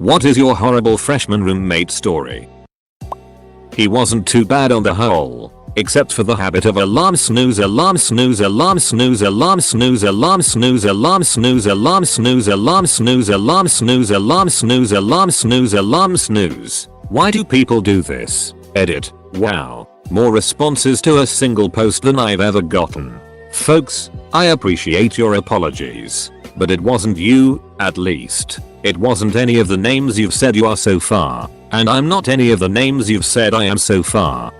What is your horrible freshman roommate story? He wasn't too bad on the whole, except for the habit of alarm snooze, alarm snooze, alarm snooze, alarm snooze, alarm snooze, alarm snooze, alarm snooze, alarm snooze, alarm snooze, alarm snooze, alarm snooze, alarm snooze. Why do people do this? Edit. Wow. More responses to a single post than I've ever gotten. Folks, I appreciate your apologies, but it wasn't you, at least. It wasn't any of the names you've said you are so far, and I'm not any of the names you've said I am so far.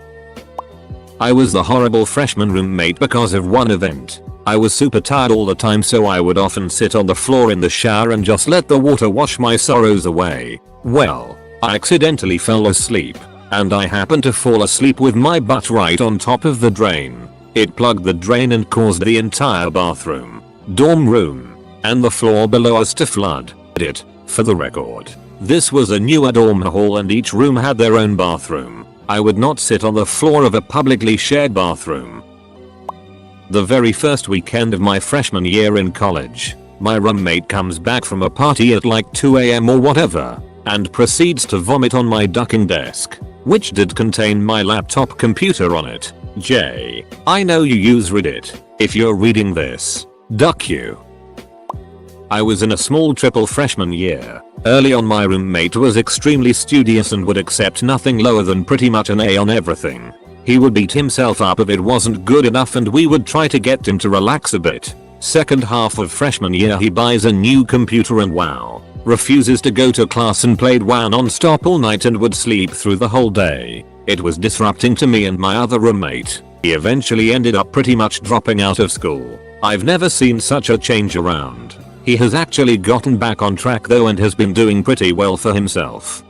I was the horrible freshman roommate because of one event. I was super tired all the time, so I would often sit on the floor in the shower and just let the water wash my sorrows away. Well, I accidentally fell asleep, and I happened to fall asleep with my butt right on top of the drain. It plugged the drain and caused the entire bathroom, dorm room, and the floor below us to flood. Edit. For the record, this was a newer dorm hall and each room had their own bathroom. I would not sit on the floor of a publicly shared bathroom. The very first weekend of my freshman year in college, my roommate comes back from a party at like 2 AM or whatever, and proceeds to vomit on my ducking desk, which did contain my laptop computer on it. Jay, I know you use Reddit. If you're reading this, duck you. I was in a small triple freshman year. Early on, my roommate was extremely studious and would accept nothing lower than pretty much an A on everything. He would beat himself up if it wasn't good enough and we would try to get him to relax a bit. Second half of freshman year, he buys a new computer and wow, refuses to go to class and played WoW non-stop all night and would sleep through the whole day. It was disrupting to me and my other roommate. He eventually ended up pretty much dropping out of school. I've never seen such a change around. He has actually gotten back on track though and has been doing pretty well for himself.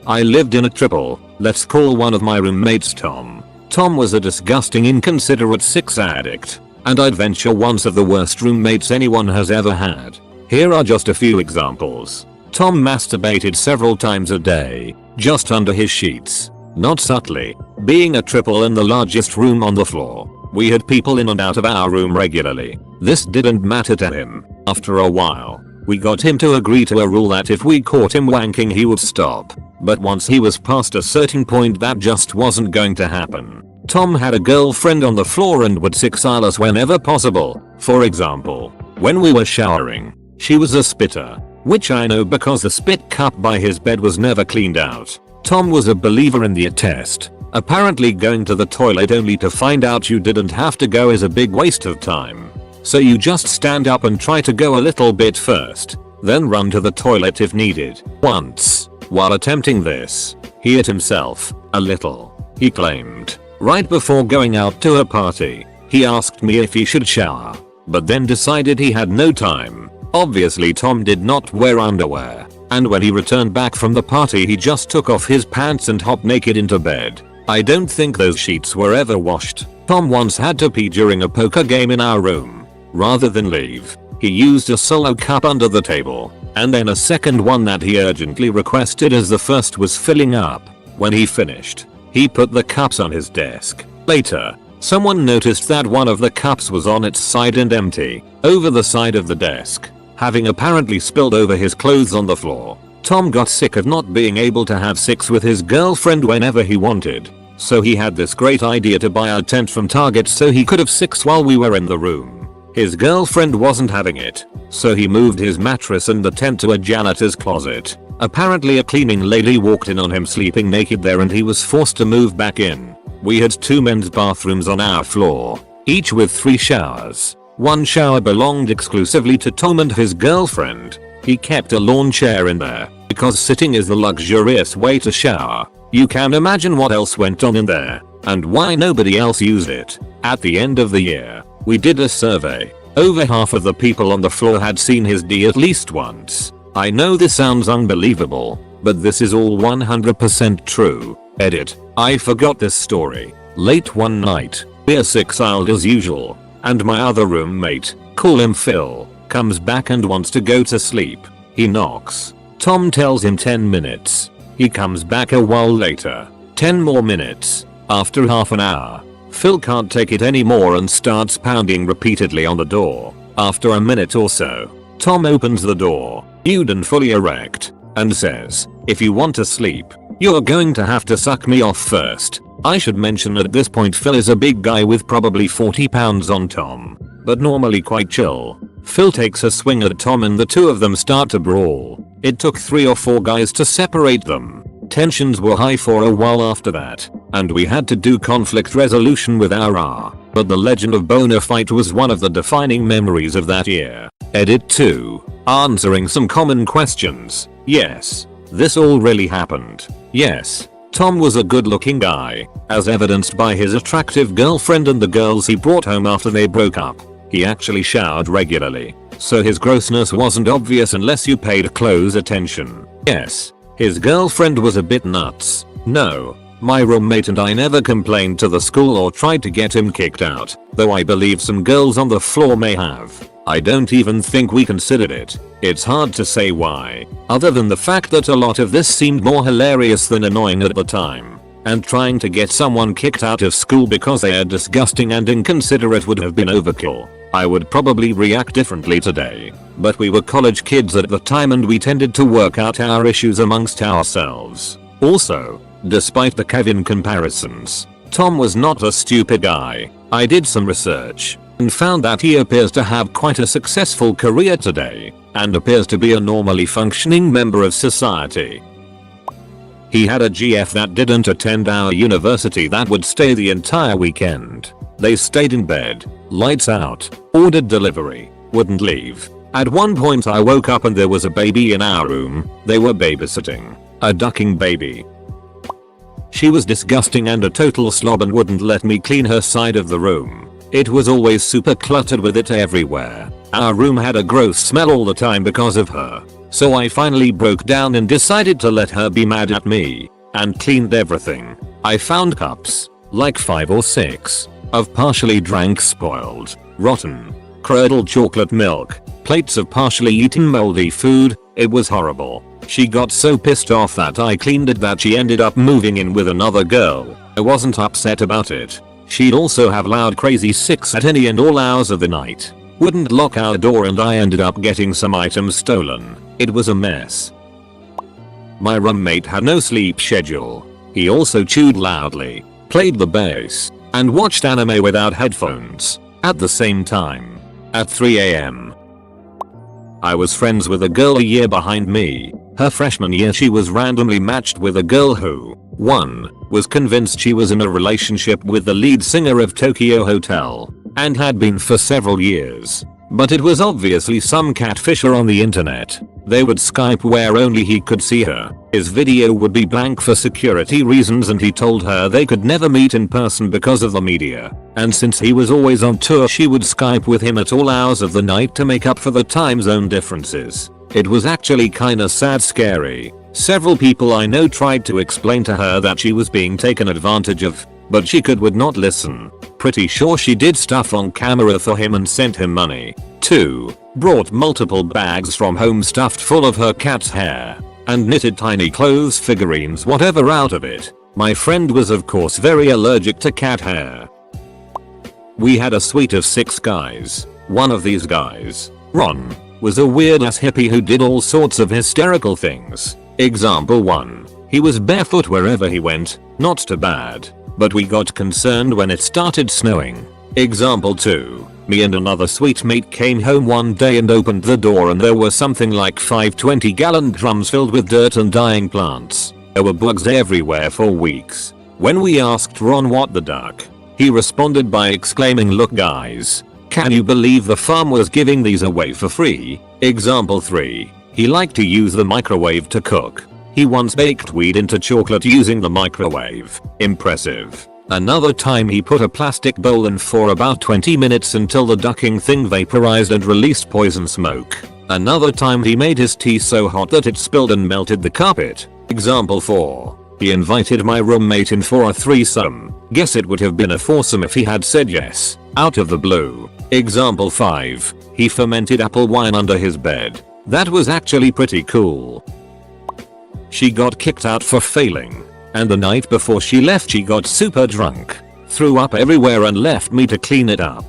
I lived in a triple. Let's call one of my roommates Tom. Tom was a disgusting, inconsiderate sex addict, and I'd venture once of the worst roommates anyone has ever had. Here are just a few examples. Tom masturbated several times a day, just under his sheets. Not subtly. Being a triple in the largest room on the floor, we had people in and out of our room regularly. This didn't matter to him. After a while, we got him to agree to a rule that if we caught him wanking he would stop. But once he was past a certain point, that just wasn't going to happen. Tom had a girlfriend on the floor and would exile us whenever possible. For example, when we were showering, she was a spitter, which I know because the spit cup by his bed was never cleaned out. Tom was a believer in the attest. Apparently going to the toilet only to find out you didn't have to go is a big waste of time. So you just stand up and try to go a little bit first, then run to the toilet if needed. Once, while attempting this, he hit himself a little, he claimed. Right before going out to a party, he asked me if he should shower, but then decided he had no time. Obviously Tom did not wear underwear, and when he returned back from the party he just took off his pants and hopped naked into bed. I don't think those sheets were ever washed. Tom once had to pee during a poker game in our room. Rather than leave, he used a solo cup under the table, and then a second one that he urgently requested as the first was filling up. When he finished, he put the cups on his desk. Later, someone noticed that one of the cups was on its side and empty, over the side of the desk, having apparently spilled over his clothes on the floor. Tom got sick of not being able to have sex with his girlfriend whenever he wanted, so he had this great idea to buy a tent from Target so he could have sex while we were in the room. His girlfriend wasn't having it, so he moved his mattress and the tent to a janitor's closet. Apparently a cleaning lady walked in on him sleeping naked there and he was forced to move back in. We had 2 men's bathrooms on our floor, each with 3 showers. One shower belonged exclusively to Tom and his girlfriend. He kept a lawn chair in there, because sitting is the luxurious way to shower. You can imagine what else went on in there, and why nobody else used it. At the end of the year, we did a survey. Over half of the people on the floor had seen his D at least once. I know this sounds unbelievable, but this is all 100% true. Edit. I forgot this story. Late one night, we're exiled as usual, and my other roommate, call him Phil, comes back and wants to go to sleep. He knocks. Tom tells him 10 minutes. He comes back a while later. 10 more minutes. After half an hour, Phil can't take it anymore and starts pounding repeatedly on the door. After a minute or so, Tom opens the door, nude and fully erect, and says, "If you want to sleep, you're going to have to suck me off first." I should mention at this point Phil is a big guy with probably 40 pounds on Tom, but normally quite chill. Phil takes a swing at Tom and the two of them start to brawl. It took 3 or 4 guys to separate them. Tensions were high for a while after that, and we had to do conflict resolution with our but the legend of Boner Fight was one of the defining memories of that year. Edit 2. Answering some common questions. Yes. This all really happened. Yes. Tom was a good-looking guy, as evidenced by his attractive girlfriend and the girls he brought home after they broke up. He actually showered regularly, so his grossness wasn't obvious unless you paid close attention. Yes. His girlfriend was a bit nuts. No. My roommate and I never complained to the school or tried to get him kicked out, though I believe some girls on the floor may have. I don't even think we considered it. It's hard to say why, other than the fact that a lot of this seemed more hilarious than annoying at the time. And trying to get someone kicked out of school because they are disgusting and inconsiderate would have been overkill. I would probably react differently today, but we were college kids at the time and we tended to work out our issues amongst ourselves. Also, despite the Kevin comparisons, Tom was not a stupid guy. I did some research and found that he appears to have quite a successful career today and appears to be a normally functioning member of society. He had a GF that didn't attend our university that would stay the entire weekend. They stayed in bed, lights out, ordered delivery, wouldn't leave. At one point I woke up and there was a baby in our room. They were babysitting a ducking baby. She was disgusting and a total slob and wouldn't let me clean her side of the room. It was always super cluttered with it everywhere. Our room had a gross smell all the time because of her. So I finally broke down and decided to let her be mad at me, and cleaned everything. I found cups, like 5 or 6, of partially drank spoiled, rotten, curdled chocolate milk, plates of partially eaten moldy food. It was horrible. She got so pissed off that I cleaned it that she ended up moving in with another girl. I wasn't upset about it. She'd also have loud crazy sex at any and all hours of the night. Wouldn't lock our door and I ended up getting some items stolen. It was a mess. My roommate had no sleep schedule. He also chewed loudly, played the bass, and watched anime without headphones at the same time. At 3 AM. I was friends with a girl a year behind me. Her freshman year she was randomly matched with a girl who, 1, was convinced she was in a relationship with the lead singer of Tokyo Hotel, and had been for several years. But it was obviously some catfisher on the internet. They would Skype where only he could see her. His video would be blank for security reasons and he told her they could never meet in person because of the media. And since he was always on tour she would Skype with him at all hours of the night to make up for the time zone differences. It was actually kinda sad scary. Several people I know tried to explain to her that she was being taken advantage of, but she would not listen. Pretty sure she did stuff on camera for him and sent him money. 2. Brought multiple bags from home stuffed full of her cat's hair, and knitted tiny clothes figurines whatever out of it. My friend was of course very allergic to cat hair. We had a suite of 6 guys. One of these guys, Ron, was a weird ass hippie who did all sorts of hysterical things. Example 1. He was barefoot wherever he went, not too bad, but we got concerned when it started snowing. Example 2. Me and another sweet mate came home one day and opened the door and there were something like 5 20-gallon drums filled with dirt and dying plants. There were bugs everywhere for weeks. When we asked Ron what the duck, he responded by exclaiming, "Look guys, can you believe the farm was giving these away for free?" Example 3. He liked to use the microwave to cook. He once baked weed into chocolate using the microwave. Impressive. Another time he put a plastic bowl in for about 20 minutes until the ducking thing vaporized and released poison smoke. Another time he made his tea so hot that it spilled and melted the carpet. Example 4. He invited my roommate in for a threesome. Guess it would have been a foursome if he had said yes, out of the blue. Example 5. He fermented apple wine under his bed. That was actually pretty cool. She got kicked out for failing. And the night before she left she got super drunk, threw up everywhere and left me to clean it up.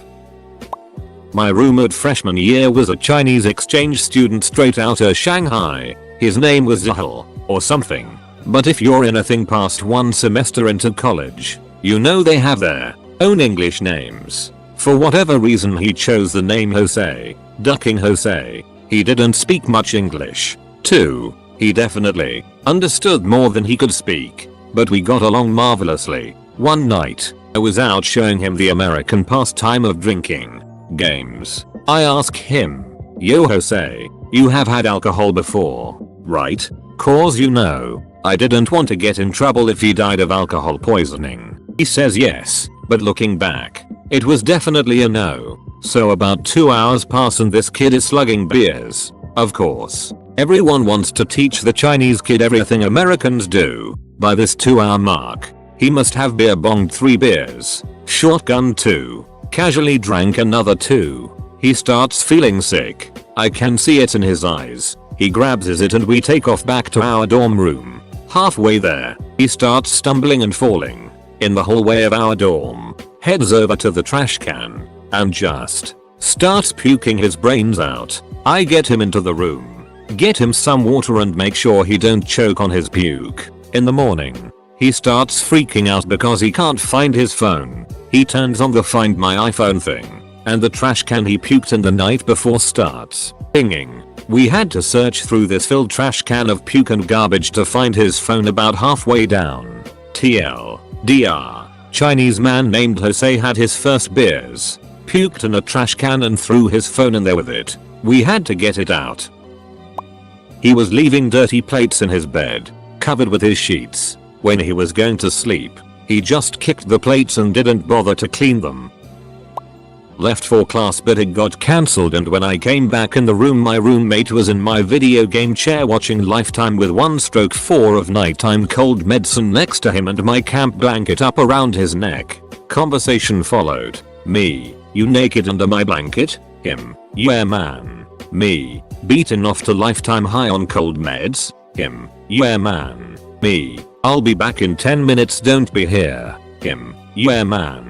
My roommate freshman year was a Chinese exchange student straight outta Shanghai. His name was Zahal or something. But if you're anything past one semester into college, you know they have their own English names. For whatever reason he chose the name Jose, ducking Jose. He didn't speak much English. 2. He definitely understood more than he could speak. But we got along marvelously. One night, I was out showing him the American pastime of drinking games. I asked him, "Yo Jose, you have had alcohol before, right? Cause you know, I didn't want to get in trouble if he died of alcohol poisoning." He says yes, but looking back, it was definitely a no. So about 2 hours pass and this kid is slugging beers. Of course, everyone wants to teach the Chinese kid everything Americans do. By this 2-hour mark, he must have beer bonged 3 beers, shotgun 2, casually drank another 2. He starts feeling sick. I can see it in his eyes. He grabs it and we take off back to our dorm room. Halfway there, he starts stumbling and falling in the hallway of our dorm, heads over to the trash can, and just starts puking his brains out. I get him into the room, get him some water and make sure he don't choke on his puke. In the morning, he starts freaking out because he can't find his phone. He turns on the Find My iPhone thing, and the trash can he puked in the night before starts pinging. We had to search through this filled trash can of puke and garbage to find his phone about halfway down. TLDR, Chinese man named Jose had his first beers, puked in a trash can and threw his phone in there with it. We had to get it out. He was leaving dirty plates in his bed, covered with his sheets. When he was going to sleep, he just kicked the plates and didn't bother to clean them. Left for class but it got cancelled, and when I came back in the room my roommate was in my video game chair watching Lifetime with 1/4 of nighttime cold medicine next to him and my camp blanket up around his neck. Conversation followed. Me, you naked under my blanket? Him, yeah man. Me, beaten off to Lifetime high on cold meds? Him, yeah man. Me, I'll be back in 10 minutes, don't be here. Him, yeah man.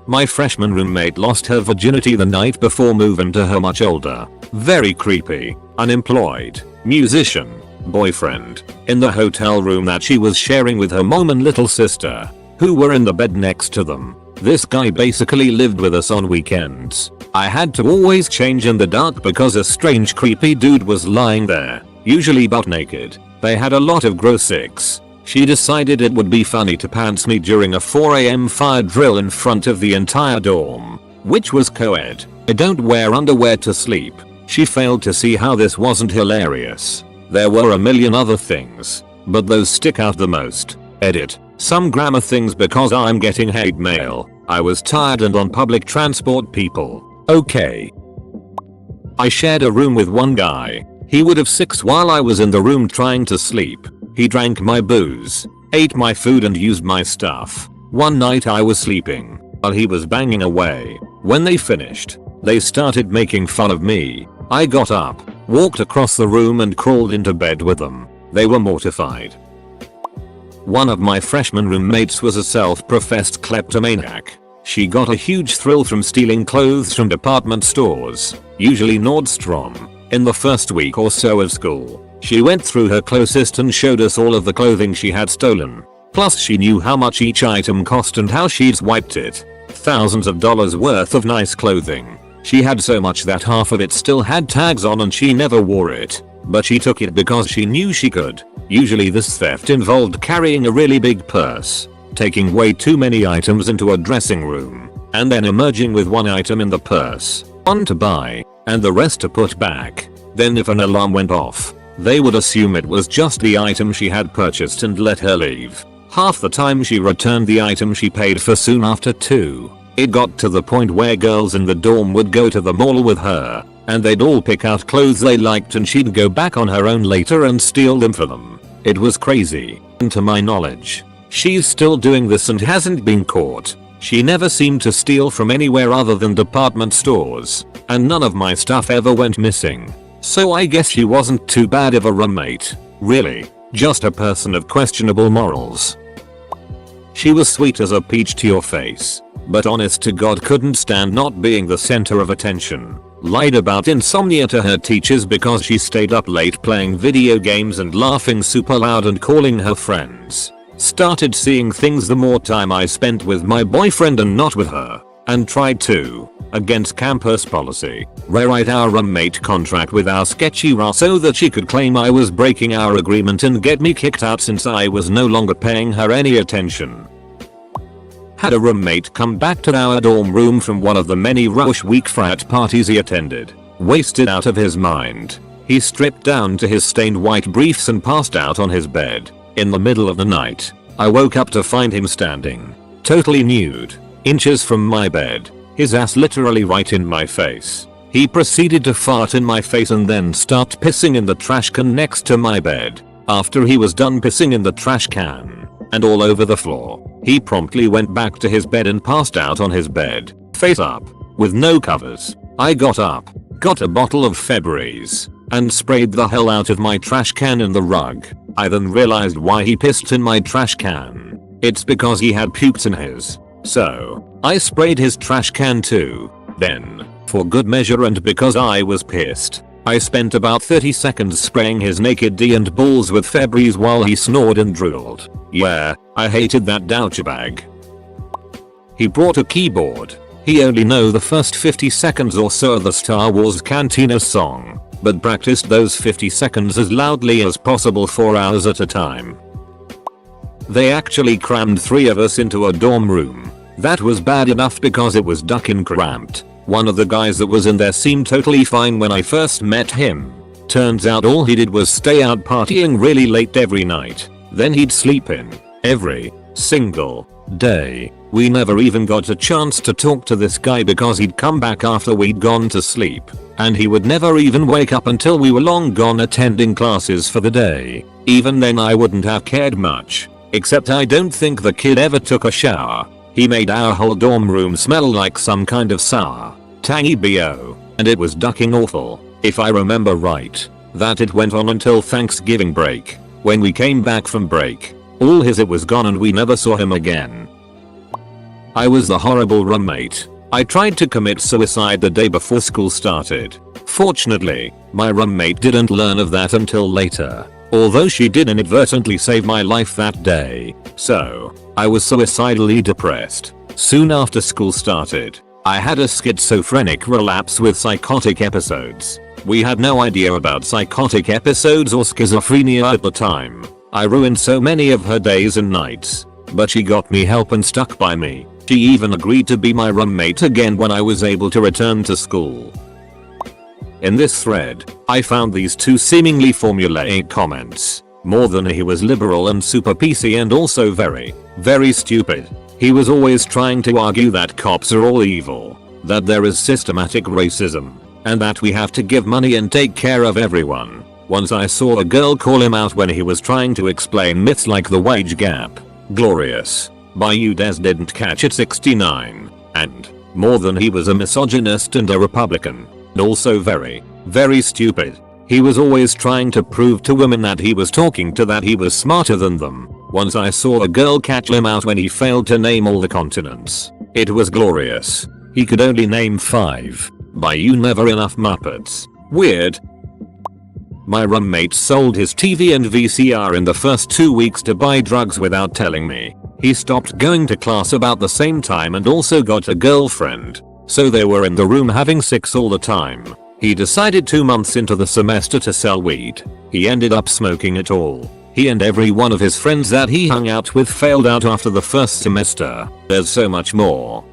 My freshman roommate lost her virginity the night before moving to her much older, very creepy, unemployed, musician, boyfriend, in the hotel room that she was sharing with her mom and little sister, who were in the bed next to them. This guy basically lived with us on weekends. I had to always change in the dark because a strange creepy dude was lying there, usually butt naked. They had a lot of gross sex. She decided it would be funny to pants me during a 4 AM fire drill in front of the entire dorm, which was co-ed. I don't wear underwear to sleep. She failed to see how this wasn't hilarious. There were a million other things, but those stick out the most. Edit. Some grammar things because I'm getting hate mail. I was tired and on public transport people. Okay. I shared a room with one guy. He would have six while I was in the room trying to sleep. He drank my booze, ate my food and used my stuff. One night I was sleeping while he was banging away. When they finished, they started making fun of me. I got up, walked across the room and crawled into bed with them. They were mortified. One of my freshman roommates was a self-professed kleptomaniac. She got a huge thrill from stealing clothes from department stores, usually Nordstrom. In the first week or so of school, she went through her closest and showed us all of the clothing she had stolen. Plus she knew how much each item cost and how she'd swiped it. Thousands of dollars worth of nice clothing. She had so much that half of it still had tags on and she never wore it. But she took it because she knew she could. Usually this theft involved carrying a really big purse, taking way too many items into a dressing room, and then emerging with one item in the purse, one to buy, and the rest to put back. Then if an alarm went off, they would assume it was just the item she had purchased and let her leave. Half the time she returned the item she paid for soon after too. It got to the point where girls in the dorm would go to the mall with her, and they'd all pick out clothes they liked and she'd go back on her own later and steal them for them. It was crazy, and to my knowledge, she's still doing this and hasn't been caught. She never seemed to steal from anywhere other than department stores, and none of my stuff ever went missing. So I guess she wasn't too bad of a roommate. Really, just a person of questionable morals. She was sweet as a peach to your face, but honest to God couldn't stand not being the center of attention. Lied about insomnia to her teachers because she stayed up late playing video games and laughing super loud and calling her friends. Started seeing things the more time I spent with my boyfriend and not with her. And tried to, against campus policy, rewrite our roommate contract with our sketchy RA so that she could claim I was breaking our agreement and get me kicked out since I was no longer paying her any attention. Had a roommate come back to our dorm room from one of the many Rush Week frat parties he attended, wasted out of his mind. He stripped down to his stained white briefs and passed out on his bed. In the middle of the night, I woke up to find him standing, totally nude, inches from my bed, his ass literally right in my face. He proceeded to fart in my face and then start pissing in the trash can next to my bed. After he was done pissing in the trash can and all over the floor, he promptly went back to his bed and passed out on his bed, face up, with no covers. I got up, got a bottle of Febreze, and sprayed the hell out of my trash can in the rug. I then realized why he pissed in my trash can. It's because he had puked in his. So, I sprayed his trash can too. Then, for good measure and because I was pissed, I spent about 30 seconds spraying his naked D and balls with Febreze while he snored and drooled. Yeah, I hated that douchebag. He brought a keyboard. He only know the first 50 seconds or so of the Star Wars Cantina song, but practiced those 50 seconds as loudly as possible 4 hours at a time. They actually crammed 3 of us into a dorm room. That was bad enough because it was duckin' cramped. One of the guys that was in there seemed totally fine when I first met him. Turns out all he did was stay out partying really late every night. Then he'd sleep in every single day. We never even got a chance to talk to this guy because he'd come back after we'd gone to sleep. And he would never even wake up until we were long gone attending classes for the day. Even then I wouldn't have cared much. Except I don't think the kid ever took a shower. He made our whole dorm room smell like some kind of sour, tangy BO, and it was ducking awful. If I remember right, that it went on until Thanksgiving break. When we came back from break, all his it was gone and we never saw him again. I was the horrible roommate. I tried to commit suicide the day before school started. Fortunately, my roommate didn't learn of that until later. Although she did inadvertently save my life that day. So, I was suicidally depressed. Soon after school started, I had a schizophrenic relapse with psychotic episodes. We had no idea about psychotic episodes or schizophrenia at the time. I ruined so many of her days and nights. But she got me help and stuck by me. She even agreed to be my roommate again when I was able to return to school. In this thread, I found these 2 seemingly formulaic comments. More than he was liberal and super PC and also very, very stupid. He was always trying to argue that cops are all evil, that there is systematic racism, and that we have to give money and take care of everyone. Once I saw a girl call him out when he was trying to explain myths like the wage gap. Glorious. By you Des didn't catch it 69. And, more than he was a misogynist and a Republican. And also very, very stupid. He was always trying to prove to women that he was talking to that he was smarter than them. Once I saw a girl catch him out when he failed to name all the continents. It was glorious. He could only name 5. By you never enough Muppets. Weird. My roommate sold his TV and VCR in the first 2 weeks to buy drugs without telling me. He stopped going to class about the same time and also got a girlfriend. So they were in the room having sex all the time. He decided 2 months into the semester to sell weed. He ended up smoking it all. He and every one of his friends that he hung out with failed out after the first semester. There's so much more.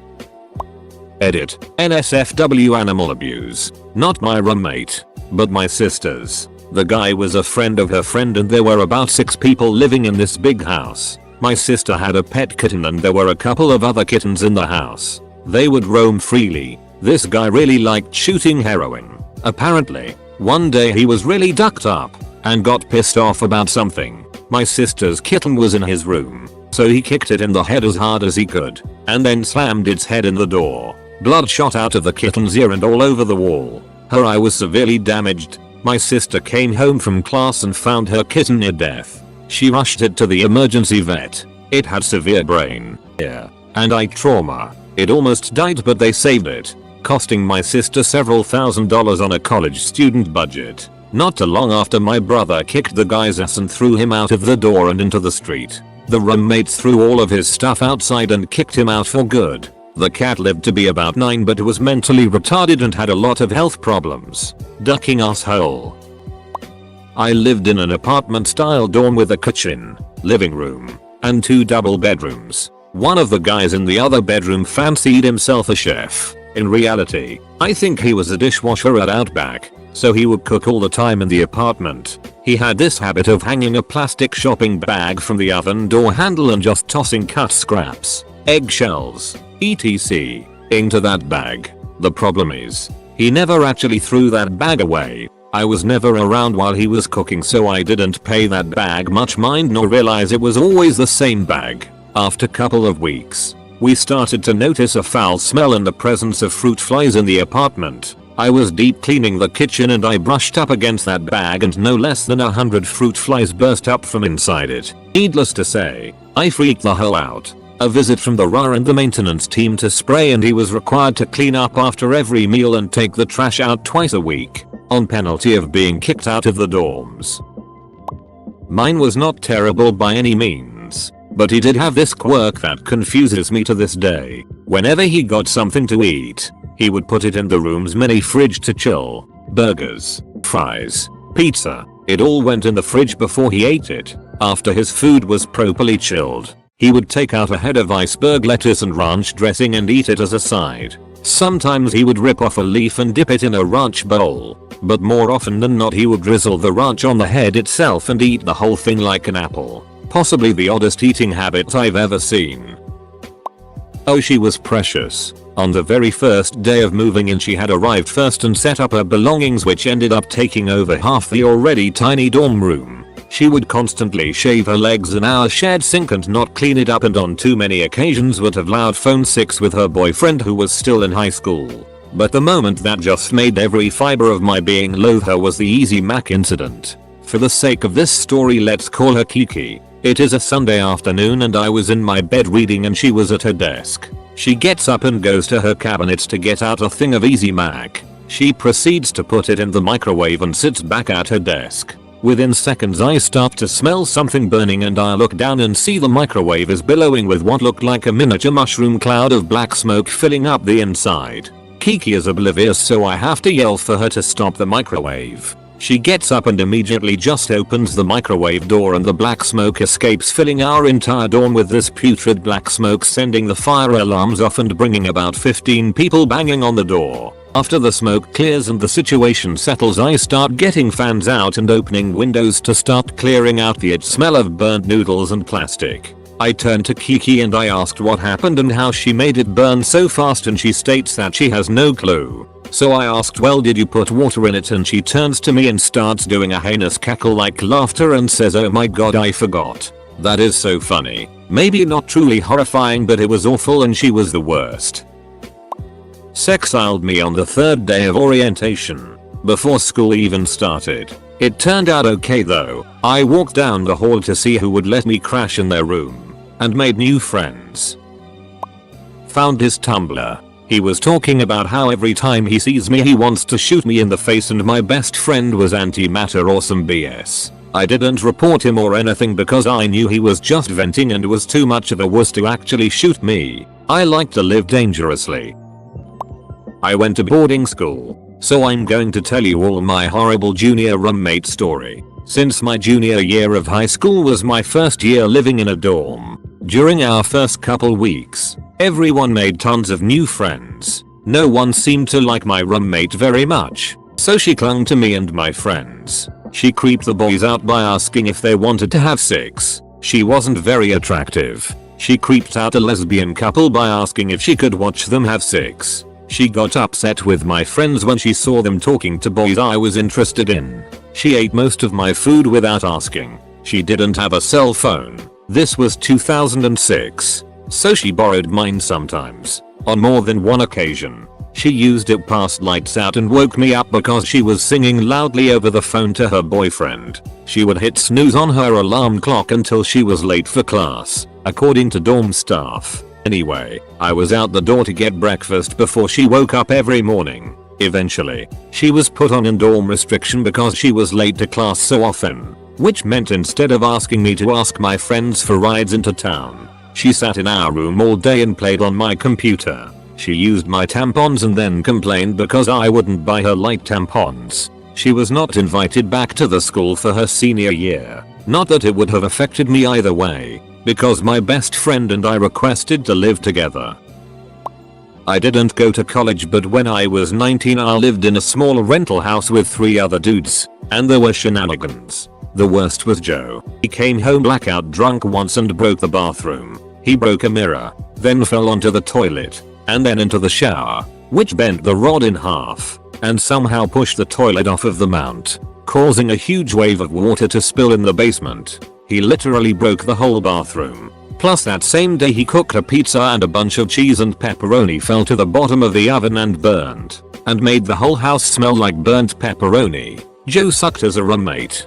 Edit. NSFW animal abuse. Not my roommate, but my sister's. The guy was a friend of her friend and there were about 6 people living in this big house. My sister had a pet kitten and there were a couple of other kittens in the house. They would roam freely. This guy really liked shooting heroin. Apparently, one day he was really ducked up and got pissed off about something. My sister's kitten was in his room, so he kicked it in the head as hard as he could and then slammed its head in the door. Blood shot out of the kitten's ear and all over the wall. Her eye was severely damaged. My sister came home from class and found her kitten near death. She rushed it to the emergency vet. It had severe brain, ear, and eye trauma. It almost died but they saved it. costing my sister several $1,000s on a college student budget. Not too long after, my brother kicked the guy's ass and threw him out of the door and into the street. The roommates threw all of his stuff outside and kicked him out for good. The cat lived to be about 9 but was mentally retarded and had a lot of health problems. Ducking asshole. I lived in an apartment style dorm with a kitchen, living room, and 2 double bedrooms. One of the guys in the other bedroom fancied himself a chef. In reality, I think he was a dishwasher at Outback, so he would cook all the time in the apartment. He had this habit of hanging a plastic shopping bag from the oven door handle and just tossing cut scraps, eggshells, etc. into that bag. The problem is, he never actually threw that bag away. I was never around while he was cooking, so I didn't pay that bag much mind nor realize it was always the same bag. After a couple of weeks, we started to notice a foul smell and the presence of fruit flies in the apartment. I was deep cleaning the kitchen and I brushed up against that bag and no less than 100 fruit flies burst up from inside it. Needless to say, I freaked the hell out. A visit from the RA and the maintenance team to spray, and he was required to clean up after every meal and take the trash out twice a week, on penalty of being kicked out of the dorms. Mine was not terrible by any means, but he did have this quirk that confuses me to this day. Whenever he got something to eat, he would put it in the room's mini fridge to chill. Burgers, fries, pizza, it all went in the fridge before he ate it. After his food was properly chilled, he would take out a head of iceberg lettuce and ranch dressing and eat it as a side. Sometimes he would rip off a leaf and dip it in a ranch bowl, but more often than not he would drizzle the ranch on the head itself and eat the whole thing like an apple. Possibly the oddest eating habit I've ever seen. Oh, she was precious. On the very first day of moving in, she had arrived first and set up her belongings, which ended up taking over half the already tiny dorm room. She would constantly shave her legs in our shared sink and not clean it up, and on too many occasions would have loud phone sex with her boyfriend who was still in high school. But the moment that just made every fiber of my being loathe her was the Easy Mac incident. For the sake of this story, let's call her Kiki. It is a Sunday afternoon and I was in my bed reading and she was at her desk. She gets up and goes to her cabinets to get out a thing of Easy Mac. She proceeds to put it in the microwave and sits back at her desk. Within seconds I start to smell something burning and I look down and see the microwave is billowing with what looked like a miniature mushroom cloud of black smoke filling up the inside. Kiki is oblivious, so I have to yell for her to stop the microwave. She gets up and immediately just opens the microwave door and the black smoke escapes, filling our entire dorm with this putrid black smoke, sending the fire alarms off and bringing about 15 people banging on the door. After the smoke clears and the situation settles, I start getting fans out and opening windows to start clearing out the smell of burnt noodles and plastic. I turned to Kiki and I asked what happened and how she made it burn so fast, and she states that she has no clue. So I asked, well, did you put water in it? And she turns to me and starts doing a heinous cackle like laughter and says, oh my god, I forgot. That is so funny. Maybe not truly horrifying, but it was awful and she was the worst. Sexiled me on the 3rd day of orientation, before school even started. It turned out okay though. I walked down the hall to see who would let me crash in their room, and made new friends. Found his Tumblr. He was talking about how every time he sees me he wants to shoot me in the face, and my best friend was antimatter or some BS. I didn't report him or anything because I knew he was just venting and was too much of a wuss to actually shoot me. I like to live dangerously. I went to boarding school, so I'm going to tell you all my horrible junior roommate story. Since my junior year of high school was my first year living in a dorm, during our first couple weeks, everyone made tons of new friends. No one seemed to like my roommate very much, so she clung to me and my friends. She creeped the boys out by asking if they wanted to have sex. She wasn't very attractive. She creeped out a lesbian couple by asking if she could watch them have sex. She got upset with my friends when she saw them talking to boys I was interested in. She ate most of my food without asking. She didn't have a cell phone. This was 2006. So she borrowed mine sometimes. On more than one occasion, she used it past lights out and woke me up because she was singing loudly over the phone to her boyfriend. She would hit snooze on her alarm clock until she was late for class, according to dorm staff. Anyway, I was out the door to get breakfast before she woke up every morning. Eventually, she was put on in-dorm restriction because she was late to class so often, which meant instead of asking me to ask my friends for rides into town, she sat in our room all day and played on my computer. She used my tampons and then complained because I wouldn't buy her light tampons. She was not invited back to the school for her senior year. Not that it would have affected me either way, because my best friend and I requested to live together. I didn't go to college, but when I was 19 I lived in a small rental house with 3 other dudes, and there were shenanigans. The worst was Joe. He came home blackout drunk once and broke the bathroom. He broke a mirror, then fell onto the toilet, and then into the shower, which bent the rod in half, and somehow pushed the toilet off of the mount, causing a huge wave of water to spill in the basement. He literally broke the whole bathroom. Plus that same day he cooked a pizza and a bunch of cheese and pepperoni fell to the bottom of the oven and burned, and made the whole house smell like burnt pepperoni. Joe sucked as a roommate.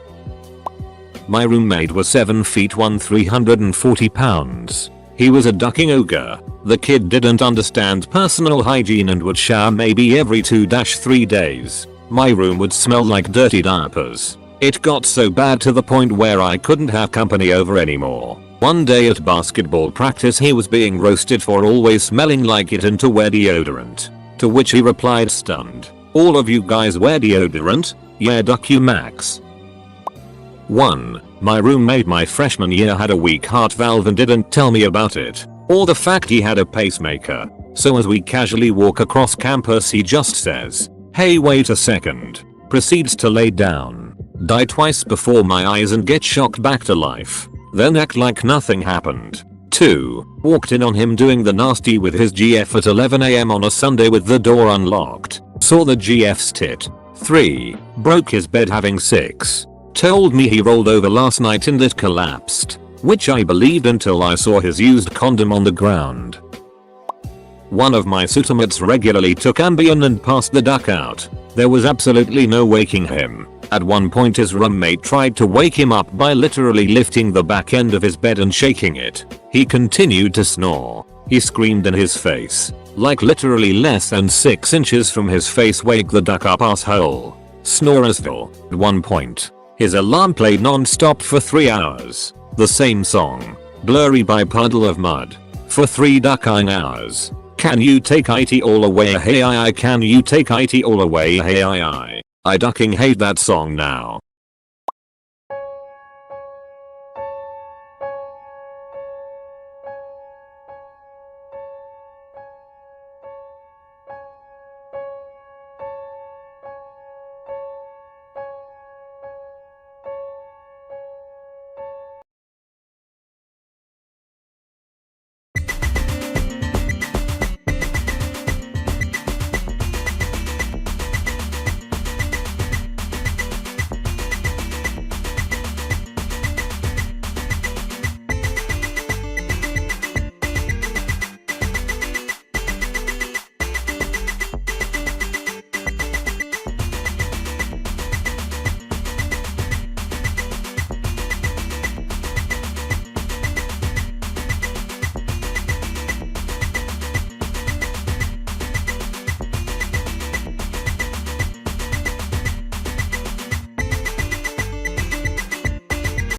My roommate was 7 feet 1, 340 pounds. He was a ducking ogre. The kid didn't understand personal hygiene and would shower maybe every 2-3 days. My room would smell like dirty diapers. It got so bad to the point where I couldn't have company over anymore. One day at basketball practice he was being roasted for always smelling like it and to wear deodorant. To which he replied stunned, "All of you guys wear deodorant? Yeah, duck you max." 1. My roommate my freshman year had a weak heart valve and didn't tell me about it, or the fact he had a pacemaker. So as we casually walk across campus he just says, "Hey, wait a second," proceeds to lay down, die twice before my eyes and get shocked back to life, then act like nothing happened. 2. Walked in on him doing the nasty with his GF at 11 AM on a Sunday with the door unlocked, saw the GF's tit. 3. Broke his bed having sex. Told me he rolled over last night and it collapsed, which I believed until I saw his used condom on the ground. One of my suitemates regularly took Ambien and passed the duck out. There was absolutely no waking him. At one point his roommate tried to wake him up by literally lifting the back end of his bed and shaking it. He continued to snore. He screamed in his face, like literally less than 6 inches from his face. "Wake the duck up, asshole." Snorersville. At one point, his alarm played non-stop for 3 hours. The same song, Blurry by Puddle of Mud, for 3 ducking hours. Can you take it all away? Hey I can you take it all away? Hey I ducking hate that song now.